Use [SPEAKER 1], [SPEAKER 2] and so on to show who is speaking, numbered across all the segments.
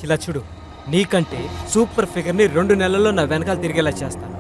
[SPEAKER 1] ఇలా చూడు, నీకంటే సూపర్ ఫిగర్ని 2 నెలల్లో నా వెనకాల తిరిగేలా చేస్తాను.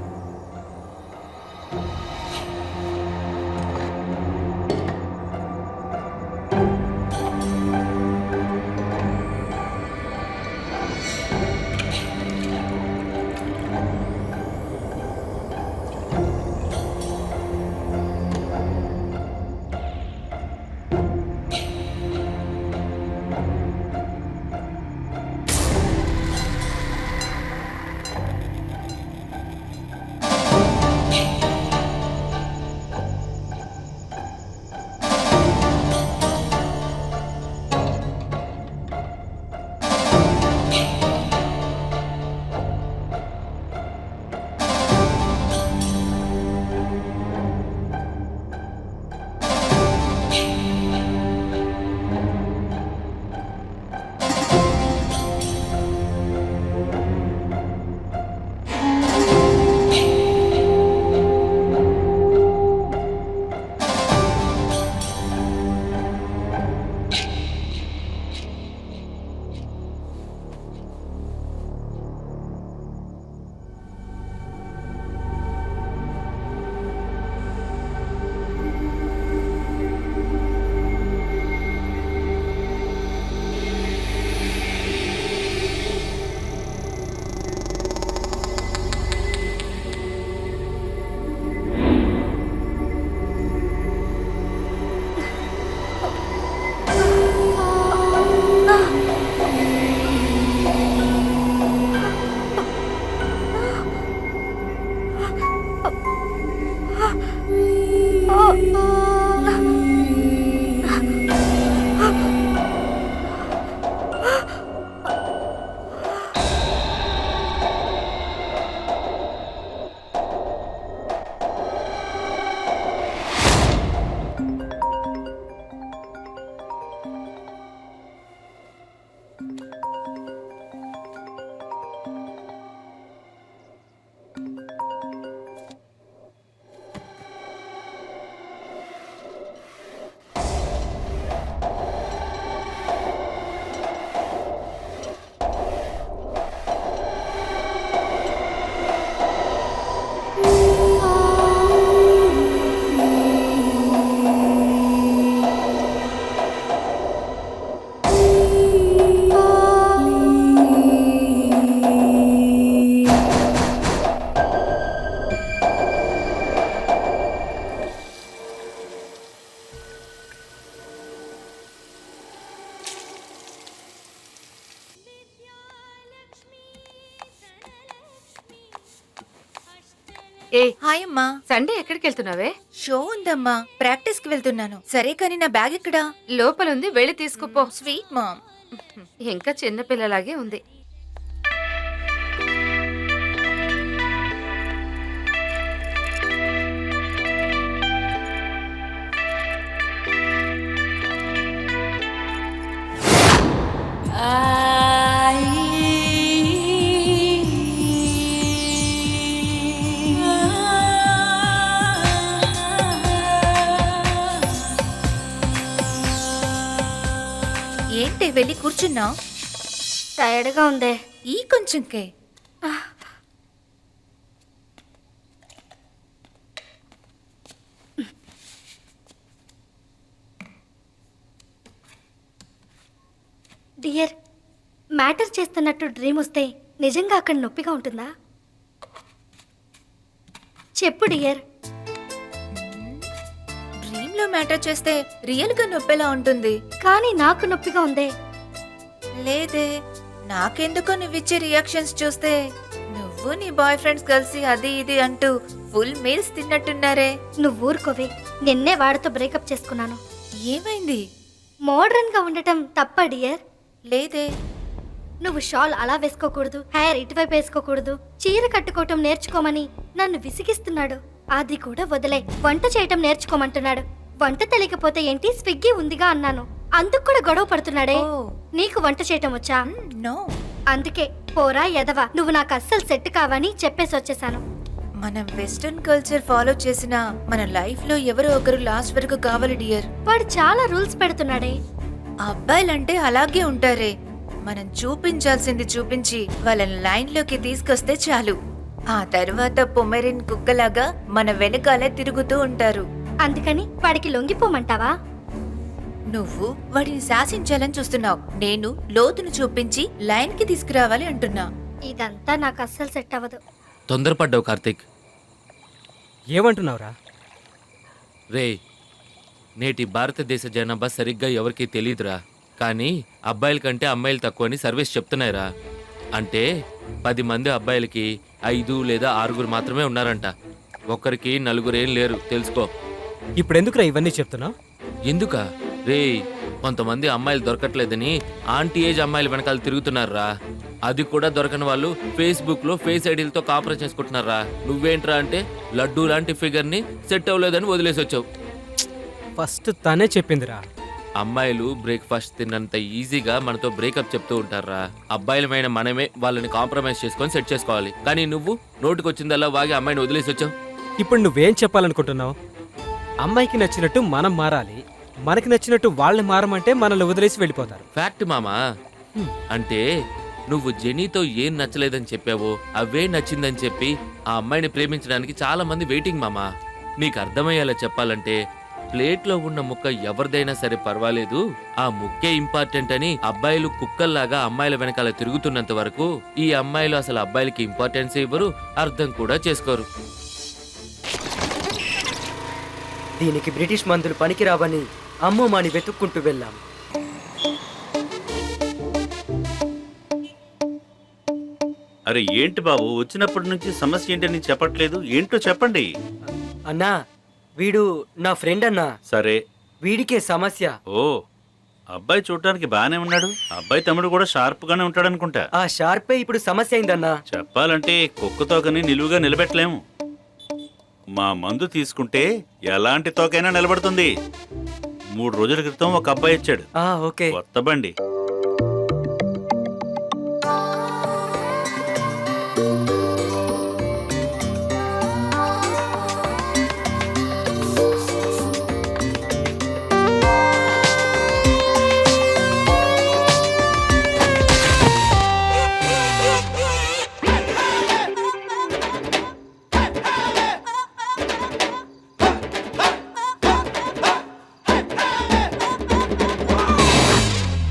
[SPEAKER 2] ఏ
[SPEAKER 3] హాయ్ అమ్మా.
[SPEAKER 2] సండే ఎక్కడికి వెళ్తున్నావే?
[SPEAKER 3] షో ఉందమ్మా, ప్రాక్టీస్ కి వెళ్తున్నాను. సరే కానీ నా బ్యాగ్ ఎక్కడా?
[SPEAKER 2] లోపలుంది, వెళ్ళి తీసుకుపో.
[SPEAKER 3] Sweet ma'am.
[SPEAKER 2] ఇంకా చిన్న పిల్లలాగే ఉంది.
[SPEAKER 3] ఏంటి వెళ్ళి కూర్చున్నావు?
[SPEAKER 4] టైర్డ్గా ఉందే.
[SPEAKER 3] ఈ కొంచెంకే.
[SPEAKER 4] డియర్, మ్యాటర్ చేస్తున్నట్టు డ్రీమ్ వస్తే నిజంగా అక్కడ నొప్పిగా ఉంటుందా? చెప్పు డియర్.
[SPEAKER 3] డ్రీమ్ లో మ్యాటర్ చేస్తే రియల్ గా నొప్పెలా ఉంటుంది?
[SPEAKER 4] కానీ నాకు నొప్పిగా ఉందే.
[SPEAKER 3] లేదే, నాకెందుకో నువ్విచ్చే రియాక్షన్స్ చూస్తే నువ్వు నీ బాయ్ ఫ్రెండ్స్ కలిసి అది ఇది అంటూ ఫుల్ మీల్స్ తిన్నట్టున్నారే.
[SPEAKER 4] నువ్వు ఊరుకోవే, నిన్నే వాడితో బ్రేకప్ చేసుకున్నాను.
[SPEAKER 3] ఏమైంది?
[SPEAKER 4] మోడర్న్ గా ఉండటం తప్ప డియర్?
[SPEAKER 3] లేదే.
[SPEAKER 4] నువ్వు షాల్ అలా వేసుకోకూడదు, హెయిర్ ఇటువైపు వేసుకోకూడదు, చీర కట్టుకోవటం నేర్చుకోమని నన్ను విసిగిస్తున్నాడు. అది కూడా వదిలే, వంట చేయటం నేర్చుకోమంటున్నాడు. వంట తెలియకపోతే ఏంటి, స్విగ్గీ ఉందిగా అన్నాను. అందుకు కూడా గొడవ పడుతున్నాడే. నీకు వంట చేయటం వచ్చా?
[SPEAKER 3] నో.
[SPEAKER 4] అందుకే పోరా ఎదవా, నువ్వు నాకు అస్సలు సెట్ కావని చెప్పేసి వచ్చేసాను.
[SPEAKER 3] మనం వెస్టర్న్ కల్చర్ ఫాలో చేసిన మన లైఫ్ లో ఎవరో ఒకరు లాస్ట్ వరకు కావాలి డియర్.
[SPEAKER 4] వాడు చాలా రూల్స్ పెడుతున్నాడే.
[SPEAKER 3] అబ్బాయిలంటే అలాగే ఉంటారే. మనం చూపించాల్సింది చూపించి వాళ్ళని లైన్లోకి తీసుకొస్తే చాలు. ఆ తర్వాత పొమెరిన్ కుక్కలాగా మన వెనకాలే తిరుగుతూ ఉంటారు.
[SPEAKER 4] అందుకని వాడికి లొంగిపోమంటావా?
[SPEAKER 3] నువ్వు వాడిని శాసించాలని చూస్తున్నావు, నేను లోతును చూపించి లైన్ కి తీసుకురావాలి అంటున్నా.
[SPEAKER 4] ఇదంతా నాకు అస్సలు సెట్ అవ్వదు.
[SPEAKER 5] తొందరపడ్డావు కార్తీక్.
[SPEAKER 1] ఏమంటున్నావురా?
[SPEAKER 5] రే, నేటి భారతదేశ జనాభా సరిగ్గా ఎవరికీ తెలియదురా. కానీ అబ్బాయిల కంటే అమ్మాయిలు తక్కువ అని సర్వేస్ చెప్తున్నాయిరా. అంటే 10 మంది అబ్బాయిలకి 5 లేదా 6 మాత్రమే ఉన్నారంట. ఒక్కరికి 4 ఏం లేరు, తెలుసుకో.
[SPEAKER 1] ఇప్పుడెందుకురా ఇవన్నీ చెప్తున్నావు?
[SPEAKER 5] ఎందుకా రే? కొంతమంది అమ్మాయిలు దొరకట్లేదని ఆంటీ ఏజ్ అమ్మాయిలు వెనకాల తిరుగుతున్నారా. అది కూడా దొరకని వాళ్ళు ఫేస్బుక్లో ఫేస్ ఐడీలతో కాపరేట్ చేసుకుంటున్నారా. నువ్వేంట్రా అంటే లడ్డూ లాంటి ఫిగర్ని సెట్ అవ్వలేదని వదిలేసి వచ్చావు.
[SPEAKER 1] ఫస్ట్ తనే చెప్పిందిరా.
[SPEAKER 5] అమ్మాయిలు బ్రేక్ఫాస్ట్ తిన్నంత ఈజీగా మనతో బ్రేకప్ చెప్తూ ఉంటారా. అబ్బాయిలమైన మనమే వాళ్ళని కాంప్రమైజ్ చేసుకొని సెట్ చేసుకోవాలి. కానీ నువ్వు నోటికొచ్చిందల్లా వాగి అమ్మాయిని వదిలేసి వచ్చావు.
[SPEAKER 1] ఇప్పుడు నువ్వేం చెప్పాలనుకుంటున్నావు? అమ్మాయికి నచ్చినట్టు మనం మారాలి, మనకి నచ్చినట్టు వాళ్ళని మారమంటే మనల్ని వదిలేసి వెళ్ళిపోతారు.
[SPEAKER 5] ఫ్యాక్ట్ మామా. అంటే నువ్వు జెనీతో ఏం నచ్చలేదని చెప్పావో అవే నచ్చిందని చెప్పి ఆ అమ్మాయిని ప్రేమించడానికి చాలా మంది వెయిటింగ్ మామా. నీకు అర్థమయ్యేలా చెప్పాలంటే ప్లేట్లో ఉన్న ముక్క ఎవరిదైనా సరే పర్వాలేదు, ఆ ముక్కే ఇంపార్టెంట్ అని అబ్బాయిలు కుక్కల్లాగా అమ్మాయిల వెనకాల తిరుగుతున్నంత వరకు ఈ అమ్మాయిలు అసలు అబ్బాయిలకి ఇంపార్టెన్స్ ఇవ్వరు, అర్థం కూడా చేసుకోరు.
[SPEAKER 6] దీనికి బ్రిటిష్ మందులు పనికిరావని అమ్మమ్మని వెతుక్కుంటూ వెళ్ళాం.
[SPEAKER 7] అరే ఏంటి బాబు, వచ్చినప్పటి నుంచి సమస్య ఏంటని చెప్పట్లేదు? ఏంటో చెప్పండి.
[SPEAKER 6] అన్నా, వీడు నా ఫ్రెండ్ అన్నా.
[SPEAKER 7] సరే,
[SPEAKER 6] వీడికే సమస్య.
[SPEAKER 7] ఓ అబ్బాయి చూడటానికి బానే ఉన్నాడు. అబ్బాయి తమ్ముడు కూడా షార్ప్ గానే ఉంటాడనుకుంటా.
[SPEAKER 6] ఆ షార్పే ఇప్పుడు సమస్య అయిందన్నా.
[SPEAKER 7] చెప్పాలంటే కుక్క తోకని నిలువుగా నిలబెట్టలేము. మా మందు తీసుకుంటే ఎలాంటి తోకైనా నిలబడుతుంది. 3 రోజుల క్రితం ఒక అబ్బాయి ఇచ్చాడు,
[SPEAKER 6] ఓకే.
[SPEAKER 7] కొత్త బండి.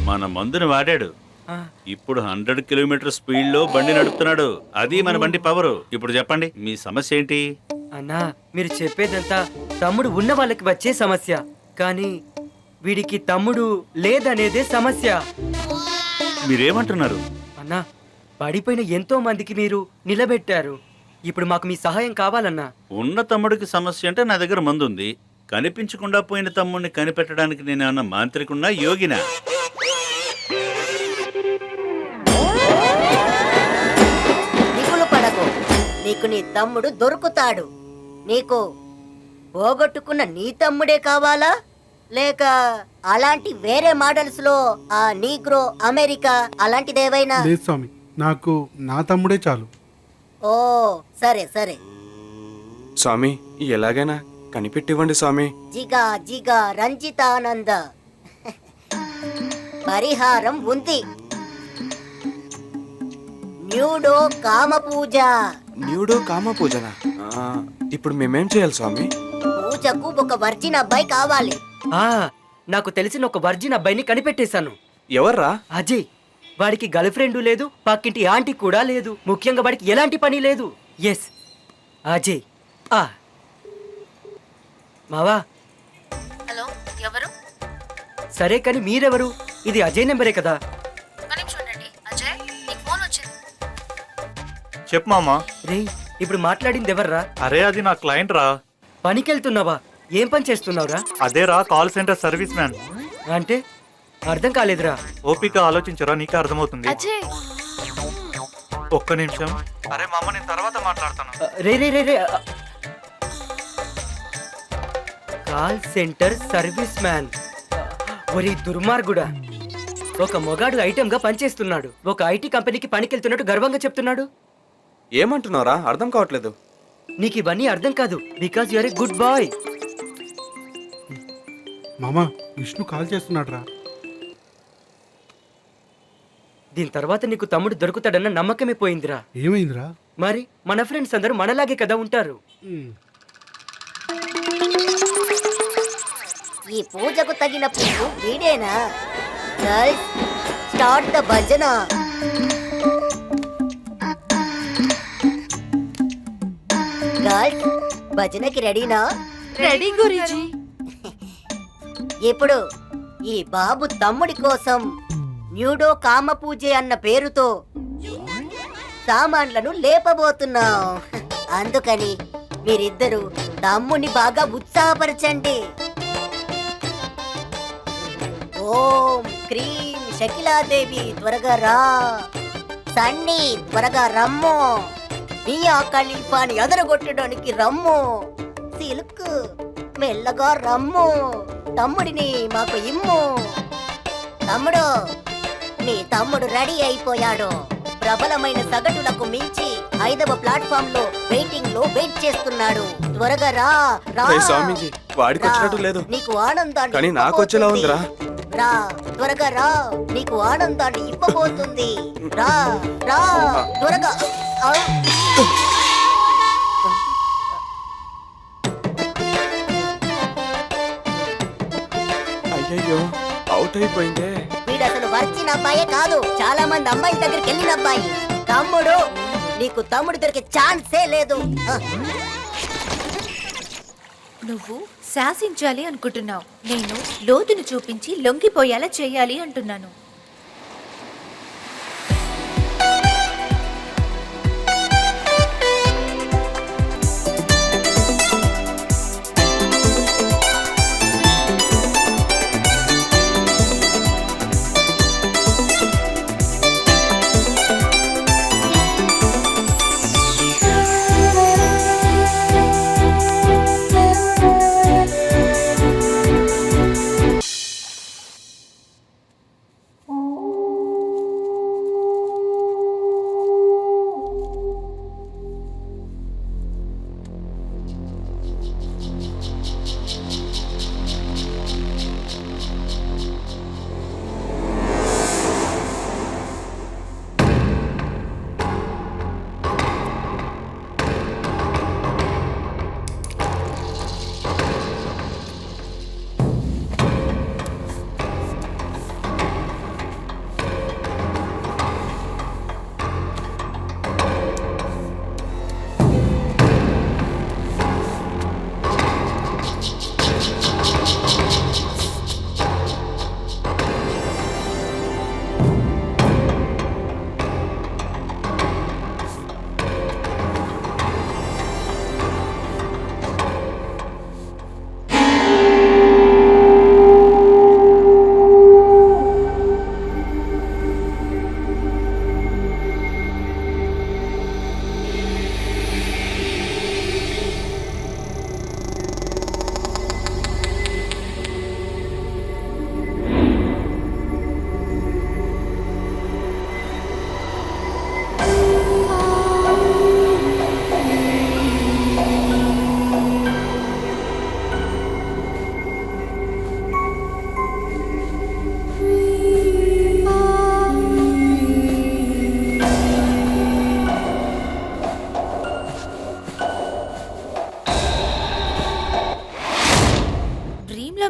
[SPEAKER 7] మన మందుని వాడాడు. ఇప్పుడు 100 కిలోమీటర్ స్పీడ్ లో బండి నడుపుతున్నాడు. అది మన బండి పవర్. ఇప్పుడు చెప్పండి, మీ సమస్య ఏంటి?
[SPEAKER 6] అన్నా, మీరు చెప్పేదంతా తమ్ముడు ఉన్న వాళ్ళకి వచ్చే సమస్య, కానీ వీడికి తమ్ముడు లేదనేదే సమస్య.
[SPEAKER 7] మీరేమంటున్నారు?
[SPEAKER 6] అన్నా, పడిపోయిన ఎంతో మందికి మీరు నిలబెట్టారు. ఇప్పుడు మాకు మీ సహాయం కావాలన్నా.
[SPEAKER 7] ఉన్న తమ్ముడికి సమస్య అంటే నా దగ్గర మందు ఉంది. కనిపించకుండా పోయిన తమ్ముడిని కనిపెట్టడానికి నేనేమన్నా మాంత్రికున్నా, యోగినా?
[SPEAKER 8] దిగులు పడకు, నీకు నీ తమ్ముడు దొరుకుతాడు. నీకు పోగొట్టుకున్న నీ తమ్ముడే కావాలా, లేక అలాంటి వేరే మోడల్స్ లో ఆ నీగ్రో అమెరికా అలాంటిదేవైనా?
[SPEAKER 9] లేదు స్వామి, నాకు నా తమ్ముడే చాలు.
[SPEAKER 8] ఓ సరే సరే.
[SPEAKER 10] స్వామి, ఎలాగైనా కనిపెట్టివ్వండి స్వామి.
[SPEAKER 8] జిగా జిగా రంజితానంద, పరిహారం ఉంది. న్యూడో కామ పూజ.
[SPEAKER 10] న్యూడో కామ పూజనా? ఇప్పుడు మేమేం చేయాలి స్వామి?
[SPEAKER 8] పూజకు ఒక వర్జిన్ అబ్బాయి కావాలి.
[SPEAKER 6] నాకు తెలిసిన ఒక వర్జిన్ అబ్బాయిని కనిపెట్టేశాను.
[SPEAKER 10] ఎవర్రా?
[SPEAKER 6] అజయ్. వాడికి గర్ల్ ఫ్రెండ్ లేదు, పక్కింటి ఆంటీ కూడా లేదు, ముఖ్యంగా వాడికి ఎలాంటి పని లేదు. ఎస్, అజయ్. మావా.
[SPEAKER 3] హలో, ఎవరు?
[SPEAKER 6] సరే కానీ మీరెవరు? ఇది అజయ్ నెంబరే కదా?
[SPEAKER 3] చూడండి, అజయ్ నీకు ఫోన్ వచ్చింది.
[SPEAKER 11] చెప్పు మామా.
[SPEAKER 6] రే, ఇప్పుడు మాట్లాడింది ఎవర్రా?
[SPEAKER 11] అరే అది నా క్లయింట్ రా.
[SPEAKER 6] పనికెళ్తున్నావా? ఏం పని చేస్తున్నావురా?
[SPEAKER 11] అదేరా, కాల్ సెంటర్ సర్వీస్ మ్యాన్.
[SPEAKER 6] అంటే అర్థం కాలేదురా.
[SPEAKER 11] ఓపిక ఆలోచించరా, నీకే అర్థమవుతుంది.
[SPEAKER 2] అజయ్,
[SPEAKER 11] ఒక్క నిమిషం. అరే మామ, నేను తర్వాత మాట్లాడతాను.
[SPEAKER 6] రే రే రే రే కాల్ సెంటర్ సర్వీస్ మ్యాన్. ఒరి దుర్మార్గుడా, ఒక మొగాడు ఐటమ్ గా పనిచేస్తున్నాడు, ఒక ఐటీ కంపెనీకి పనికెళ్తున్నట్టు గర్వంగా చెప్తున్నాడు.
[SPEAKER 10] ఏమంటున్నారా? అర్థం కావట్లేదు.
[SPEAKER 6] నీకు ఇవన్నీ అర్థం కాదు, because you are a good boy.
[SPEAKER 9] మామా, విష్ణు కాల్ చేస్తున్నాడు రా.
[SPEAKER 6] దీని తర్వాత నీకు తమ్ముడు దొరుకుతాడన్న నమ్మకమే పోయిందిరా.
[SPEAKER 9] ఏమైందిరా?
[SPEAKER 6] మరి మన ఫ్రెండ్స్ అందరూ మనలాగే కదా ఉంటారు.
[SPEAKER 8] ఈ పూజకు తగిన పువ్వు వీడేనా? గర్ల్స్, స్టార్ట్ ద భజన. గర్ల్స్, భజనకి రెడీనా?
[SPEAKER 2] రెడీ గురూజీ.
[SPEAKER 8] ఇప్పుడు ఈ బాబు తమ్ముడి కోసం న్యూడో కామ పూజే అన్న పేరుతో సామాన్లను లేపబోతున్నాం. అందుకని మీరిద్దరూ తమ్ముని బాగా ఉత్సాహపరచండి. ఓం క్రీం శకిలాదేవి త్వరగా రా. సన్నీ త్వరగా రమ్ము. మియా ఖలీఫాని అదరగొట్టడానికి రమ్ము. సిల్క్ మెల్లగా రమ్ము. తమ్ముడిని మాకు ఇమ్ము. తమ్ముడు, నీ తమ్ముడు రెడీ అయిపోయాడు. ప్రబలమైన సగటులకు మించి 5వ ప్లాట్ఫామ్ లో వెయిట్ చేస్తున్నాడు. త్వరగా రా రా.
[SPEAKER 10] స్వామీజీ, వాడికి వచ్చినట్టు లేదు,
[SPEAKER 8] నీకు ఆనందాన్ని
[SPEAKER 10] కానీ నాకు వచ్చేలా ఉందిరా.
[SPEAKER 8] రా, త్వరగా రా, నీకు ఆనందాన్ని ఇవ్వబోతుంది. రా రా త్వరగా.
[SPEAKER 10] అయ్యయ్యో, అవుట్ అయిపోయిందే.
[SPEAKER 8] వీడు అసలు వచ్చిన అబ్బాయే కాదు, చాలా మంది అమ్మాయిల దగ్గరికి వెళ్ళిన అబ్బాయి. తమ్ముడు, నీకు తమ్ముడు దొరికే ఛాన్సే లేదు.
[SPEAKER 3] నువ్వు శాసించాలి అనుకుంటున్నావు, నేను లోతును చూపించి లొంగిపోయేలా చేయాలి అంటున్నాను.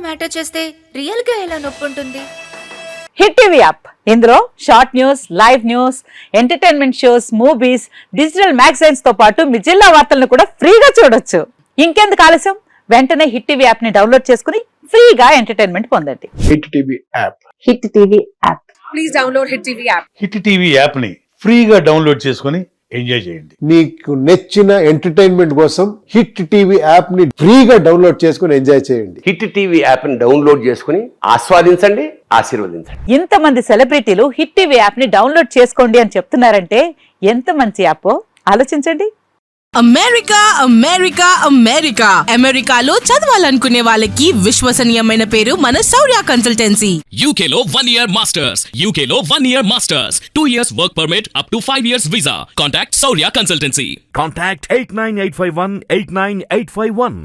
[SPEAKER 3] మ్యాటర్ చేస్తే రియల్ గా ఎలా నొప్పుంటుంది?
[SPEAKER 12] హిట్ టీవీ యాప్, ఇందులో short news, live news, entertainment shows, movies, digital magazines తో పాటు మీ జిల్లా వార్తలను కూడా ఫ్రీగా చూడొచ్చు. ఇంకెందుకు ఆలస్యం, వెంటనే హిట్ టీవీ యాప్ ని డౌన్లోడ్ చేసుకుని ఫ్రీగా ఎంటర్టైన్మెంట్ పొందండి.
[SPEAKER 13] Hit TV app,
[SPEAKER 12] hit TV app,
[SPEAKER 2] please download hit TV app.
[SPEAKER 13] Hit TV app ని ఫ్రీగా డౌన్లోడ్ చేసుకుని ఎంజాయ్ చేయండి.
[SPEAKER 14] మీకు నచ్చిన ఎంటర్టైన్మెంట్ కోసం హిట్ టీవీ యాప్ ని ఫ్రీగా డౌన్లోడ్ చేసుకుని ఎంజాయ్ చేయండి.
[SPEAKER 15] హిట్ టీవీ యాప్ ని డౌన్లోడ్ చేసుకుని ఆస్వాదించండి, ఆశీర్వదించండి.
[SPEAKER 12] ఇంతమంది సెలబ్రిటీలు హిట్ టీవీ యాప్ ని డౌన్లోడ్ చేసుకోండి అని చెప్తున్నారంటే ఎంత మంచి యాప్ ఆలోచించండి.
[SPEAKER 16] అమెరికా అమెరికా అమెరికా అమెరికాలో చదవాలనుకునే వాళ్ళకి విశ్వసనీయమైన పేరు మన శౌర్య కన్సల్టెన్సీ.
[SPEAKER 17] యూకేలో 1 year మాస్టర్స్, యూకేలో 1 year masters, 2 years work permit up to 5 years visa. Contact Shaurya consultancy.
[SPEAKER 18] Contact 89851 89851.